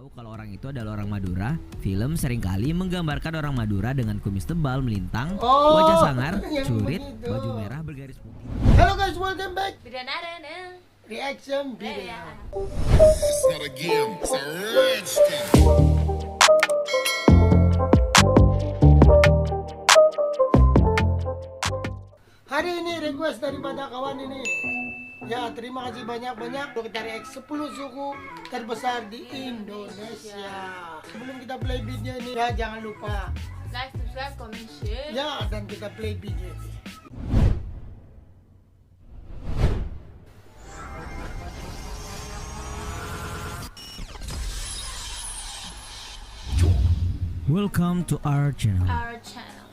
tahu kalau orang itu adalah orang Madura, film seringkali menggambarkan orang Madura dengan kumis tebal melintang, wajah sangar, curit, baju merah bergaris putih. Hello guys, welcome back. Bidana. Reaction video. It's not a game, it's a rich thing. Hari ini request daripada kawan ini. Ya, terima kasih banyak-banyak. Kita react 10 suku terbesar di Indonesia. Sebelum kita play video ini, ya jangan lupa Like, subscribe, comment, share. ya, dan kita play video ini. Welcome to our channel. Our channel.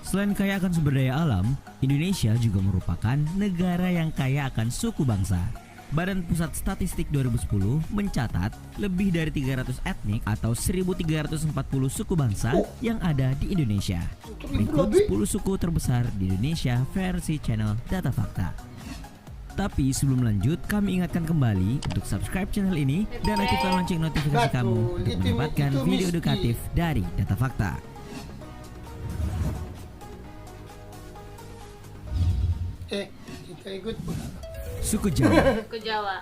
Selain kaya akan sumber daya alam, Indonesia juga merupakan negara yang kaya akan suku bangsa. Badan Pusat Statistik 2010 mencatat lebih dari 300 etnik atau 1340 suku bangsa yang ada di Indonesia. Berikut 10 suku terbesar di Indonesia versi channel Data Fakta. Tapi sebelum lanjut, kami ingatkan kembali untuk subscribe channel ini dan aktifkan lonceng notifikasi kamu untuk mendapatkan video edukatif dari Data Fakta. Kita ikut Suku Jawa. Ke Jawa.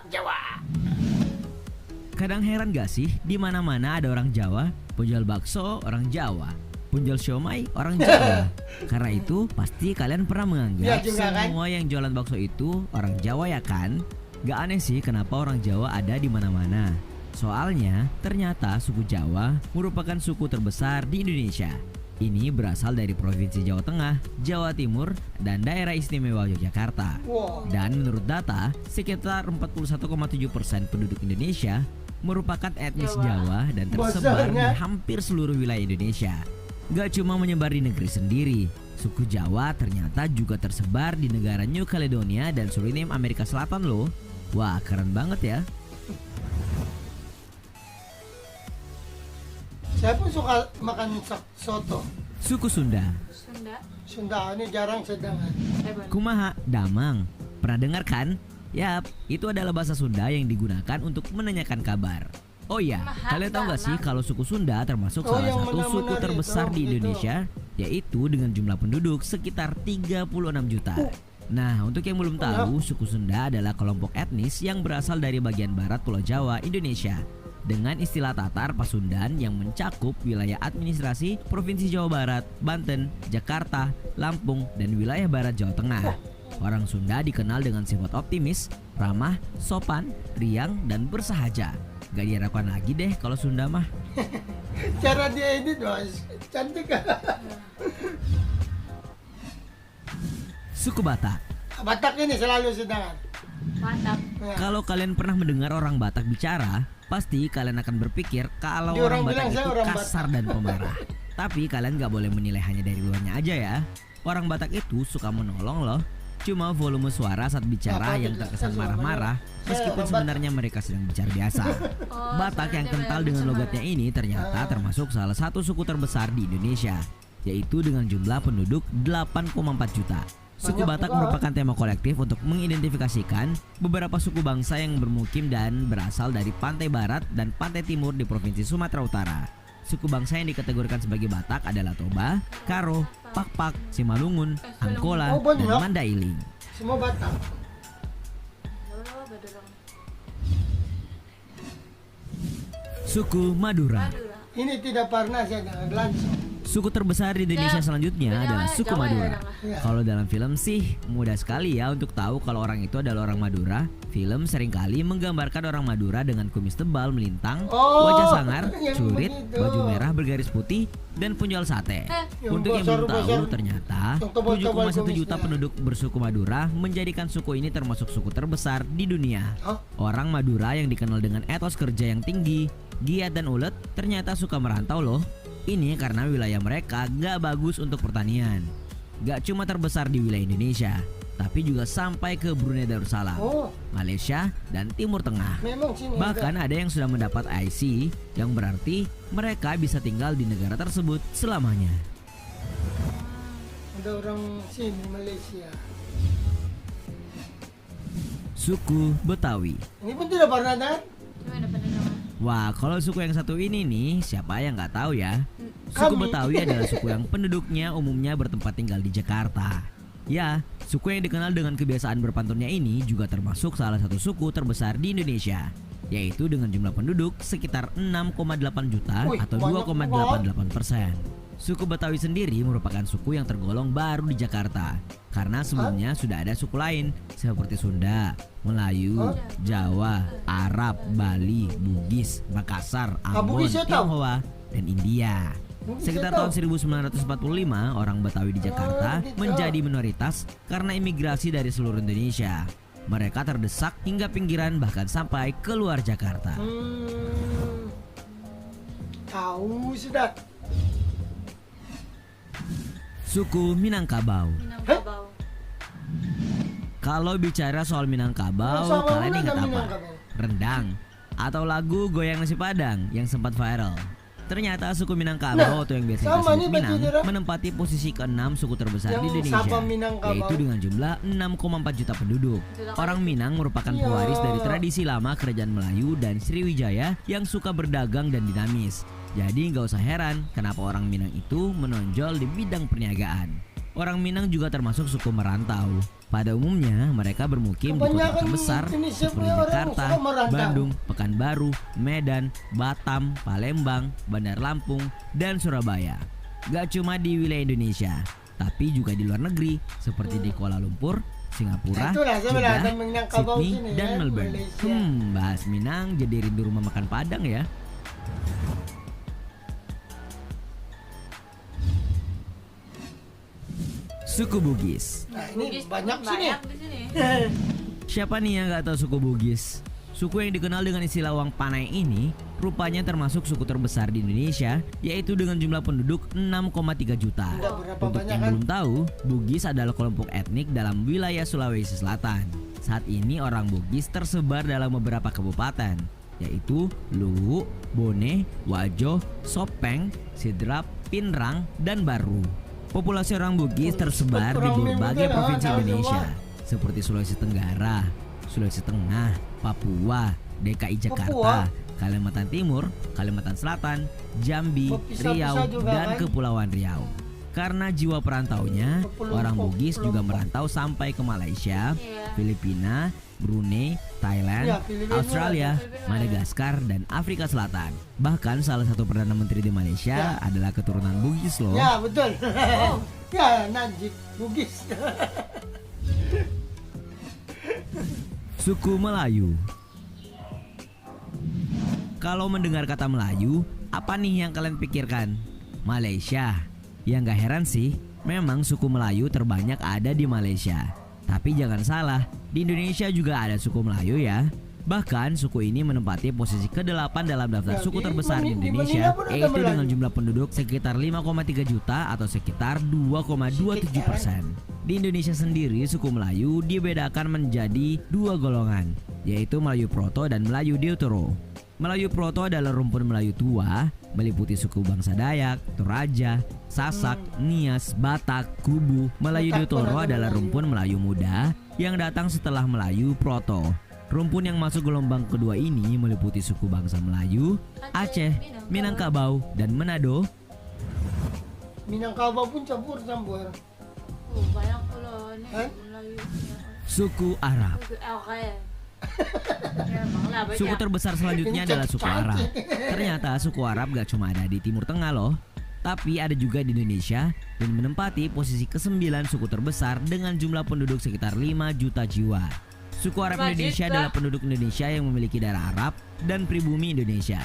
Kadang heran gak sih, di mana-mana ada orang Jawa, penjual bakso orang Jawa, penjual siomay orang Jawa. Karena itu pasti kalian pernah menganggap Ya juga, kan? semua yang jualan bakso itu orang Jawa, ya kan? Gak aneh sih kenapa orang Jawa ada di mana-mana. Soalnya ternyata suku Jawa merupakan suku terbesar di Indonesia. Ini berasal dari Provinsi Jawa Tengah, Jawa Timur, dan Daerah Istimewa Yogyakarta. Wow. Dan menurut data, sekitar 41,7% penduduk Indonesia merupakan etnis Jawa dan tersebar di Besarnya. hampir seluruh wilayah Indonesia. Gak cuma menyebar di negeri sendiri, suku Jawa ternyata juga tersebar di negara New Caledonia dan Suriname Amerika Selatan loh. Wah, keren banget ya. Saya pun suka makan soto. Suku Sunda. Sunda. Sunda ini jarang sedangan. Kumaha, damang. Pernah dengar kan? Yap, itu adalah bahasa Sunda yang digunakan untuk menanyakan kabar. Oh iya, Kumaha, kalian tahu gak sih damang? kalau suku Sunda termasuk Oh, salah yang satu suku benar-benar terbesar itu, di gitu. Indonesia, yaitu dengan jumlah penduduk sekitar 36 juta. Nah, untuk yang belum tahu, suku Sunda adalah kelompok etnis yang berasal dari bagian barat Pulau Jawa, Indonesia. Dengan istilah Tatar Pasundan yang mencakup wilayah administrasi Provinsi Jawa Barat, Banten, Jakarta, Lampung, dan wilayah barat Jawa Tengah. Orang Sunda dikenal dengan sifat optimis, ramah, sopan, riang, dan bersahaja. Gak diragukan lagi deh kalau Sunda mah. Cara dia edit mas, cantik. Suku Batak. Batak ini selalu sedangan. Mantap. Ya. Kalau kalian pernah mendengar orang Batak bicara, pasti kalian akan berpikir kalau Dia orang orang Batak bilang saya itu orang kasar dan pemarah. Tapi kalian gak boleh menilai hanya dari luarnya aja ya. Orang Batak itu suka menolong loh. Cuma volume suara saat bicara Apa yang itu? terkesan Saya marah-marah, orang meskipun Batak. sebenarnya mereka sedang bicara biasa. Batak yang kental dengan logatnya ini ternyata termasuk salah satu suku terbesar di Indonesia, yaitu dengan jumlah penduduk 8,4 juta. Suku Banyak Batak juga. merupakan tema kolektif untuk mengidentifikasikan beberapa suku bangsa yang bermukim dan berasal dari pantai barat dan pantai timur di Provinsi Sumatera Utara. Suku bangsa yang dikategorikan sebagai Batak adalah Toba, Karo, Pakpak, Simalungun, Angkola, Oh, banyak. dan Mandailing. Semua Batak. Oh, bedorong. Suku Madura. Madura. Ini tidak pernah saya dengar langsung. Suku terbesar di Indonesia selanjutnya Jawa, adalah suku Jawa ya, Madura. Ya. Kalau dalam film sih mudah sekali ya untuk tahu kalau orang itu adalah orang Madura. Film seringkali menggambarkan orang Madura dengan kumis tebal melintang, wajah sangar, yang curit, begitu. baju merah bergaris putih, dan penjual sate. Yang Untuk yang belum tahu, besar-besar. ternyata Yang tebal-tebal 7,1 juta kumisnya. penduduk bersuku Madura menjadikan suku ini termasuk suku terbesar di dunia. Hah? Orang Madura yang dikenal dengan etos kerja yang tinggi, giat dan ulet ternyata suka merantau loh. Ini karena wilayah mereka gak bagus untuk pertanian. Gak cuma terbesar di wilayah Indonesia, tapi juga sampai ke Brunei Darussalam, Oh, Malaysia, dan Timur Tengah. memang sini Bahkan ada yang sudah mendapat IC, yang berarti mereka bisa tinggal di negara tersebut selamanya. ada orang sini Malaysia. Suku Betawi. Ini pun tidak pernah dengar. Cuma dapat dengar. Wah, kalau suku yang satu ini nih, siapa yang nggak tahu ya? Suku Kami. Betawi adalah suku yang penduduknya umumnya bertempat tinggal di Jakarta. Ya, suku yang dikenal dengan kebiasaan berpantunnya ini juga termasuk salah satu suku terbesar di Indonesia, yaitu dengan jumlah penduduk sekitar 6,8 juta Wih, atau banyak 2,88%. Suku Betawi sendiri merupakan suku yang tergolong baru di Jakarta karena sebelumnya sudah ada suku lain seperti Sunda, Melayu, Jawa, Arab, Bali, Bugis, Makassar, Ambon, Bugis saya tahu. Tionghoa, dan India. Bugis Sekitar saya tahun 1945, orang Betawi di Jakarta gitu. menjadi minoritas karena imigrasi dari seluruh Indonesia. Mereka terdesak hingga pinggiran bahkan sampai keluar Jakarta. Tahu sudah. Suku Minangkabau. Minangkabau. Kalau bicara soal Minangkabau, Sama kalian mana ingat apa? Minangkabau? Rendang atau lagu Goyang Nasi Padang yang sempat viral. Ternyata suku Minangkabau atau yang biasa sama disebut nih Minang baju dia. menempati posisi ke-6 suku terbesar Yang di Indonesia, Sabah Minangkabau. yaitu dengan jumlah 6,4 juta penduduk. Orang Minang merupakan Ya. pewaris dari tradisi lama kerajaan Melayu dan Sriwijaya yang suka berdagang dan dinamis. Jadi nggak usah heran kenapa orang Minang itu menonjol di bidang perniagaan. Orang Minang juga termasuk suku merantau. Pada umumnya mereka bermukim di Kebanyakan kota besar Indonesia seperti punya orang Jakarta, suka merantau. Bandung, Pekanbaru, Medan, Batam, Palembang, Bandar Lampung, dan Surabaya. Gak cuma di wilayah Indonesia, tapi juga di luar negeri seperti di Kuala Lumpur, Singapura, Itulah sebenarnya Jeddah, Minangkabau Sydney, sini, dan ya, Melbourne. Malaysia. Bahas Minang jadi rindu rumah makan Padang ya. Suku Bugis. Nah, ini Bugis banyak pun sini. banyak di sini. Siapa nih yang nggak tahu suku Bugis? Suku yang dikenal dengan istilah Wang Panai ini rupanya termasuk suku terbesar di Indonesia, yaitu dengan jumlah penduduk 6,3 juta. Udah berapa Untuk banyak yang kan? belum tahu, Bugis adalah kelompok etnik dalam wilayah Sulawesi Selatan. Saat ini orang Bugis tersebar dalam beberapa kabupaten, yaitu Luwu, Bone, Wajo, Sopeng, Sidrap, Pinrang, dan Baru. Populasi orang Bugis tersebar di berbagai provinsi Indonesia, seperti Sulawesi Tenggara, Sulawesi Tengah, Papua, DKI Jakarta, Kalimantan Timur, Kalimantan Selatan, Jambi, Pisah-pisah Riau, juga, dan kan? Kepulauan Riau. Karena jiwa perantaunya, orang Bugis juga merantau sampai ke Malaysia, Iya. Filipina, Brunei, Thailand, Ya, Filipina Australia, Madagaskar, dan Afrika Selatan. Bahkan salah satu Perdana Menteri di Malaysia adalah keturunan Bugis loh. Ya betul. Ya Najib Bugis. Suku Melayu. Kalau mendengar kata Melayu, apa nih yang kalian pikirkan? Malaysia. Ya nggak heran sih, memang suku Melayu terbanyak ada di Malaysia. Tapi jangan salah, di Indonesia juga ada suku Melayu ya. Bahkan suku ini menempati posisi ke-8 dalam daftar Ya, suku di terbesar di Manila Indonesia, pun ada yaitu dengan Melayu. jumlah penduduk sekitar 5,3 juta atau sekitar 2,27%. Di Indonesia sendiri, suku Melayu dibedakan menjadi 2 golongan, yaitu Melayu Proto dan Melayu Deutero. Melayu Proto adalah rumpun Melayu tua, meliputi suku bangsa Dayak, Toraja, Sasak, Nias, Batak, Kubu. Melayu Batak Deutero pun ada adalah Melayu. rumpun Melayu muda yang datang setelah Melayu Proto. Rumpun yang masuk gelombang kedua ini meliputi suku bangsa Melayu, Aceh, Minangkabau, dan Manado. Minangkabau pun campur-campur. Oh, banyak pula ni Hah? Melayu. Suku Arab. Suku Arab. Ya, memanglah banyak. Suku terbesar selanjutnya adalah suku Arab. Ternyata suku Arab gak cuma ada di Timur Tengah loh, tapi ada juga di Indonesia dan menempati posisi ke-9 suku terbesar dengan jumlah penduduk sekitar 5 juta jiwa. Suku Arab 5 Indonesia juta. adalah penduduk Indonesia yang memiliki darah Arab dan pribumi Indonesia.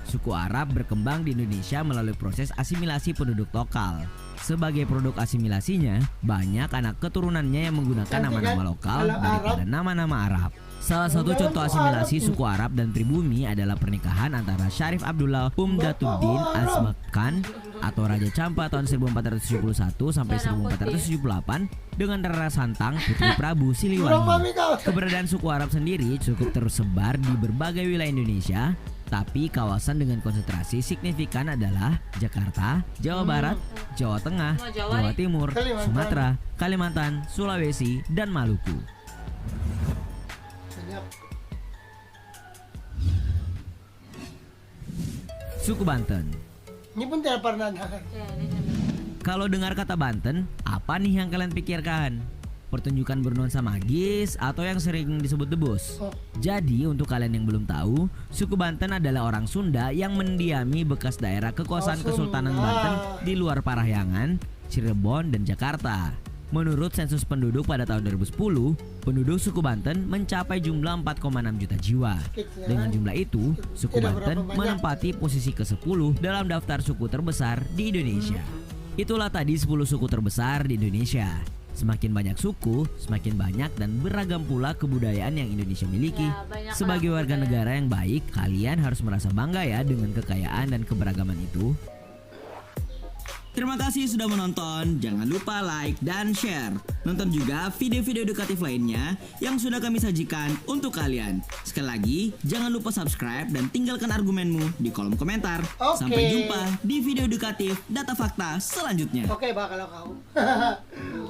Suku Arab berkembang di Indonesia melalui proses asimilasi penduduk lokal. Sebagai produk asimilasinya, banyak anak keturunannya yang menggunakan Nanti nama-nama kan, lokal kalau daripada Arab- nama-nama Arab. Salah satu Bukan contoh itu asimilasi Arab. suku Arab dan pribumi adalah pernikahan antara Syarif Abdullah Umdatuddin Azmak Khan atau Raja Campa tahun 1471 sampai 1478 dengan Rara Santang Putri Prabu Kurang Siliwangi. mami kau. Keberadaan suku Arab sendiri cukup tersebar di berbagai wilayah Indonesia, tapi kawasan dengan konsentrasi signifikan adalah Jakarta, Jawa Barat, Jawa Tengah, Semua Jawa Jawa nih. Timur, Kalimantan. Sumatera, Kalimantan, Sulawesi, dan Maluku. Banyak. suku Banten. Ini pun tidak pernah dengar. Ya, ini cuma. Kalau dengar kata Banten, apa nih yang kalian pikirkan? Pertunjukan bernuansa magis atau yang sering disebut debus? Oh. Jadi untuk kalian yang belum tahu, suku Banten adalah orang Sunda yang mendiami bekas daerah kekuasaan Oh, Kesultanan Sunda. Banten di luar Parahyangan, Cirebon, dan Jakarta. Menurut sensus penduduk pada tahun 2010, penduduk suku Banten mencapai jumlah 4,6 juta jiwa. Sedikit, ya. Dengan jumlah itu, suku Tidak Banten berapa banyak. menempati posisi ke-10 dalam daftar suku terbesar di Indonesia. Itulah tadi 10 suku terbesar di Indonesia. Semakin banyak suku, semakin banyak dan beragam pula kebudayaan yang Indonesia miliki. Ya, banyak Sebagai lah warga kebudayaan. negara yang baik, kalian harus merasa bangga ya dengan kekayaan dan keberagaman itu. Terima kasih sudah menonton. Jangan lupa like dan share. Nonton juga video-video edukatif lainnya yang sudah kami sajikan untuk kalian. Sekali lagi, jangan lupa subscribe dan tinggalkan argumenmu di kolom komentar. Oke. Sampai jumpa di video edukatif Data Fakta selanjutnya. Oke, Pak, kalau kau.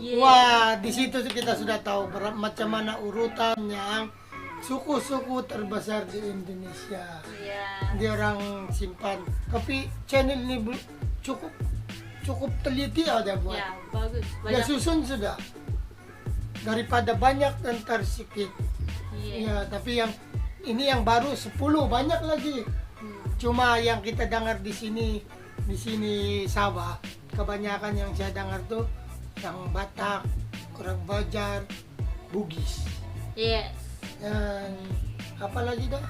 Yeah. Wah, di situ kita sudah tahu macam mana urutan yang suku-suku terbesar di Indonesia. Iya. Dia orang simpan. Tapi channel ini cukup teliti ada buat. Ya, bagus. Ya Banyak. susun sudah. Daripada banyak dan sedikit. Iya. Ya, tapi yang ini yang baru 10 banyak lagi. Cuma yang kita dengar di sini Sabah, kebanyakan yang saya dengar tuh yang Batak, orang Bajar, Bugis. Yes. Dan apa lagi dah?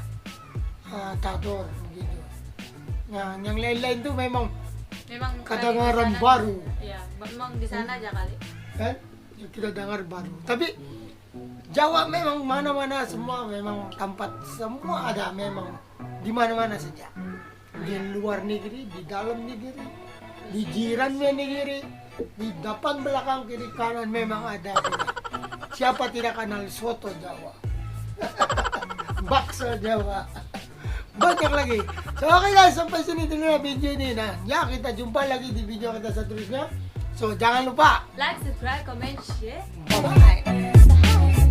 Tador gitu. Nah, yang lain-lain tuh memang Memang kedengaran di sana- baru. Iya, memang di sana aja kali. Kan yang kita dengar baru, tapi Jawa memang mana-mana semua memang tempat semua ada memang di mana-mana saja, di luar negeri, di dalam negeri, di jirannya negeri, di depan belakang kiri kanan memang ada. Siapa tidak kenal soto Jawa, bakso Jawa, banyak lagi. So, oke guys, sampai sini dulu video ini. Nah, ya kita jumpa lagi di video kita seterusnya. So jangan lupa. Like, subscribe, comment, share. Bye bye.